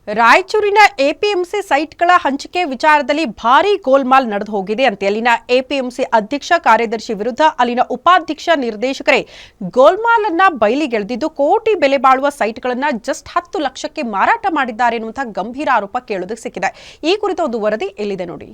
ರಾಯಚೂರಿನ ಎಪಿಎಂಸಿ ಸೈಟ್ಗಳ ಹಂಚಿಕೆ ವಿಚಾರದಲ್ಲಿ ಭಾರೀ ಗೋಲ್ಮಾಲ್ ನಡೆದು ಹೋಗಿದೆ ಅಂತೆ. ಅಲ್ಲಿನ ಎಪಿಎಂಸಿ ಅಧ್ಯಕ್ಷ ಕಾರ್ಯದರ್ಶಿ ವಿರುದ್ಧ ಅಲ್ಲಿನ ಉಪಾಧ್ಯಕ್ಷ ನಿರ್ದೇಶಕರೇ ಗೋಲ್ಮಾಲ್ ಅನ್ನ ಬಯಲಿಗೆಳೆದಿದ್ದು ಕೋಟಿ ಬೆಲೆ ಬಾಳುವ ಸೈಟ್ಗಳನ್ನು ಜಸ್ಟ್ 10 ಲಕ್ಷಕ್ಕೆ ಮಾರಾಟ ಮಾಡಿದ್ದಾರೆ ಎನ್ನುವಂತಹ ಗಂಭೀರ ಆರೋಪ ಕೇಳೋದಕ್ಕೆ ಸಿಕ್ಕಿದೆ. ಈ ಕುರಿತ ಒಂದು ವರದಿ ಎಲ್ಲಿದೆ ನೋಡಿ.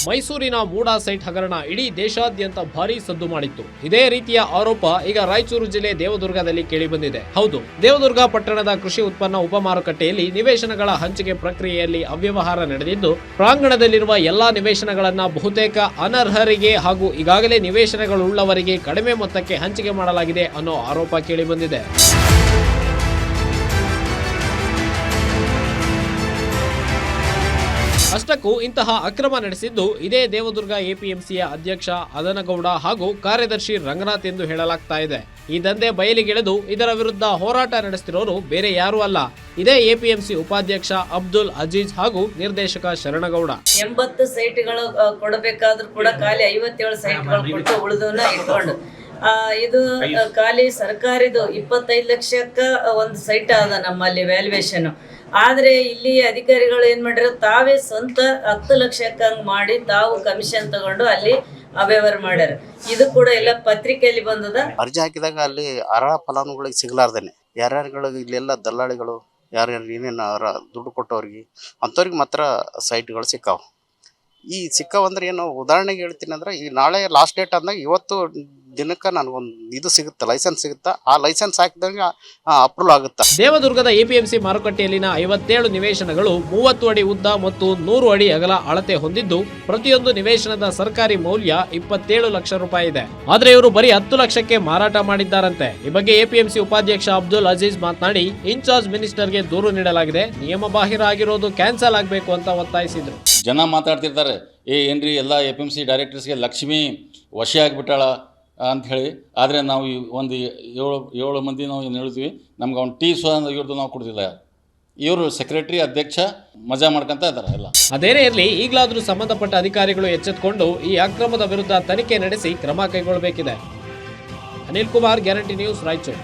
ಮೈಸೂರಿನ ಮೂಡಾ ಸೈಟ್ ಹಗರಣ ಇಡೀ ದೇಶಾದ್ಯಂತ ಭಾರೀ ಸದ್ದು ಮಾಡಿತ್ತು. ಇದೇ ರೀತಿಯ ಆರೋಪ ಈಗ ರಾಯಚೂರು ಜಿಲ್ಲೆ ದೇವದುರ್ಗದಲ್ಲಿ ಕೇಳಿಬಂದಿದೆ. ಹೌದು, ದೇವದುರ್ಗ ಪಟ್ಟಣದ ಕೃಷಿ ಉತ್ಪನ್ನ ಉಪಮಾರುಕಟ್ಟೆಯಲ್ಲಿ ನಿವೇಶನಗಳ ಹಂಚಿಕೆ ಪ್ರಕ್ರಿಯೆಯಲ್ಲಿ ಅವ್ಯವಹಾರ ನಡೆದಿದ್ದು, ಪ್ರಾಂಗಣದಲ್ಲಿರುವ ಎಲ್ಲಾ ನಿವೇಶನಗಳನ್ನ ಬಹುತೇಕ ಅನರ್ಹರಿಗೆ ಹಾಗೂ ಈಗಾಗಲೇ ನಿವೇಶನಗಳುಳ್ಳವರಿಗೆ ಕಡಿಮೆ ಮೊತ್ತಕ್ಕೆ ಹಂಚಿಕೆ ಮಾಡಲಾಗಿದೆ ಅನ್ನೋ ಆರೋಪ ಕೇಳಿಬಂದಿದೆ. ಅಷ್ಟಕ್ಕೂ ಇಂತಹ ಅಕ್ರಮ ನಡೆಸಿದ್ದು ಇದೇ ದೇವದುರ್ಗ ಎಪಿಎಂಸಿಯ ಅಧ್ಯಕ್ಷ ಅದನಗೌಡ ಹಾಗೂ ಕಾರ್ಯದರ್ಶಿ ರಂಗನಾಥ್ ಎಂದು ಹೇಳಲಾಗ್ತಾ ಇದೆ. ಈ ದಂಧೆ ಬಯಲಿಗೆಳೆದು ಇದರ ವಿರುದ್ಧ ಹೋರಾಟ ನಡೆಸುತ್ತಿರೋರು ಬೇರೆ ಯಾರೂ ಅಲ್ಲ, ಇದೇ ಎಪಿಎಂಸಿ ಉಪಾಧ್ಯಕ್ಷ ಅಬ್ದುಲ್ ಅಜೀಜ್ ಹಾಗೂ ನಿರ್ದೇಶಕ ಶರಣಗೌಡ. 80 ಸೈಟ್ಗಳು ಕೊಡಬೇಕಾದ್ರೂ ಕೂಡ ಖಾಲಿ 57 ಸೈಟ್ಗಳು ಕೊಟ್ಟು ಉಳಿದವನ್ನ ಇಟ್ಕೊಂಡು ಇದು ಖಾಲಿ ಸರ್ಕಾರಿದು 25 ಲಕ್ಷಕ್ಕ ಒಂದು ಸೈಟ್ ಅದ ನಮ್ಮಲ್ಲಿ ವ್ಯಾಲ್ಯೂಯೇಷನ್. ಆದ್ರೆ ಇಲ್ಲಿ ಅಧಿಕಾರಿಗಳು ಏನ್ ಮಾಡ್ಯಾರ, ತಾವೇ ಸ್ವಂತ 10 ಲಕ್ಷಕ್ಕೆ ಹಂಗ್ ಮಾಡಿ ತಾವು ಕಮಿಷನ್ ತಗೊಂಡು ಅಲ್ಲಿ ಅವ್ಯವಹಾರ ಮಾಡ್ಯಾರ. ಇದು ಕೂಡ ಎಲ್ಲ ಪತ್ರಿಕೆಯಲ್ಲಿ ಬಂದದ. ಅರ್ಜಿ ಹಾಕಿದಾಗ ಅಲ್ಲಿ ಅರ್ಹ ಫಲಾನುಭವಿಗಳಿಗೆ ಸಿಗಲಾರ್ದೇನೆ ಯಾರ್ಯಾರುಗಳಿಗೆ ಇಲ್ಲೆಲ್ಲ ದಲ್ಲಾಳಿಗಳು ಯಾರ್ಯಾರು ಏನೇನು ದುಡ್ಡು ಕೊಟ್ಟವ್ರಿಗೆ ಅಂಥವ್ರಿಗೆ ಮಾತ್ರ ಸೈಟ್ಗಳು ಸಿಕ್ಕಾವು. ಈ ಸಿಕ್ಕಾವಂದ್ರೆ ಏನು ಉದಾಹರಣೆಗೆ ಹೇಳ್ತೀನಿ ಅಂದ್ರೆ, ಈ ನಾಳೆ ಲಾಸ್ಟ್ ಡೇಟ್ ಅಂದಾಗ ಇವತ್ತು ದಿನಕ್ಕೆ ನನಗೊಂದು ಇದು ಸಿಗುತ್ತೆ, ಲೈಸೆನ್ಸ್ ಸಿಗುತ್ತಾ, ಆ ಲೈಸೆನ್ಸ್ ಹಾಕಿದಾಗ ಅಪ್ರೂವಲ್ ಆಗುತ್ತಾ. ದೇವದುರ್ಗದ ಎಪಿಎಂಸಿ ಮಾರುಕಟ್ಟೆಯಲ್ಲಿನ 57 ನಿವೇಶನಗಳು 30 ಅಡಿ ಉದ್ದ ಮತ್ತು 100 ಅಡಿ ಅಗಲ ಅಳತೆ ಹೊಂದಿದ್ದು, ಪ್ರತಿಯೊಂದು ನಿವೇಶನದ ಸರ್ಕಾರಿ ಮೌಲ್ಯ 27 ಲಕ್ಷ ರೂಪಾಯಿ ಇದೆ. ಆದ್ರೆ ಇವರು ಬರೀ 10 ಲಕ್ಷಕ್ಕೆ ಮಾರಾಟ ಮಾಡಿದ್ದಾರಂತೆ. ಈ ಬಗ್ಗೆ ಎಪಿಎಂಸಿ ಉಪಾಧ್ಯಕ್ಷ ಅಬ್ದುಲ್ ಅಜೀಜ್ ಮಾತನಾಡಿ, ಇನ್ಚಾರ್ಜ್ ಮಿನಿಸ್ಟರ್ಗೆ ದೂರು ನೀಡಲಾಗಿದೆ, ನಿಯಮ ಬಾಹಿರ ಆಗಿರೋದು ಕ್ಯಾನ್ಸಲ್ ಆಗಬೇಕು ಅಂತ ಒತ್ತಾಯಿಸಿದ್ರು. ಜನ ಮಾತಾಡ್ತಿರ್ತಾರೆ, ಏನ್ರಿ ಎಲ್ಲ ಎಪಿಎಂಸಿ ಡೈರೆಕ್ಟರ್ಸ್ಗೆ ಲಕ್ಷ್ಮಿ ವಶ ಆಗಿಬಿಟ್ಟಾಳ ಅಂತ ಹೇಳಿ. ಆದರೆ ನಾವು ಒಂದು ಏಳು ಮಂದಿ ನಾವು ಏನು ಹೇಳ್ತೀವಿ, ನಮ್ಗೆ ಅವ್ನು ಟೀ ಇವ್ರದ್ದು ನಾವು ಕೊಡ್ತಿಲ್ಲ. ಇವರು ಸೆಕ್ರೆಟರಿ ಅಧ್ಯಕ್ಷ ಮಜಾ ಮಾಡ್ಕೊಂತ ಇದ್ದಾರೆ ಎಲ್ಲ. ಅದೇನೇ ಇರಲಿ, ಈಗಲಾದರೂ ಸಂಬಂಧಪಟ್ಟ ಅಧಿಕಾರಿಗಳು ಎಚ್ಚೆತ್ತುಕೊಂಡು ಈ ಅಕ್ರಮದ ವಿರುದ್ಧ ತನಿಖೆ ನಡೆಸಿ ಕ್ರಮ ಕೈಗೊಳ್ಳಬೇಕಿದೆ. Anil Kumar, guarantee news, Raichur.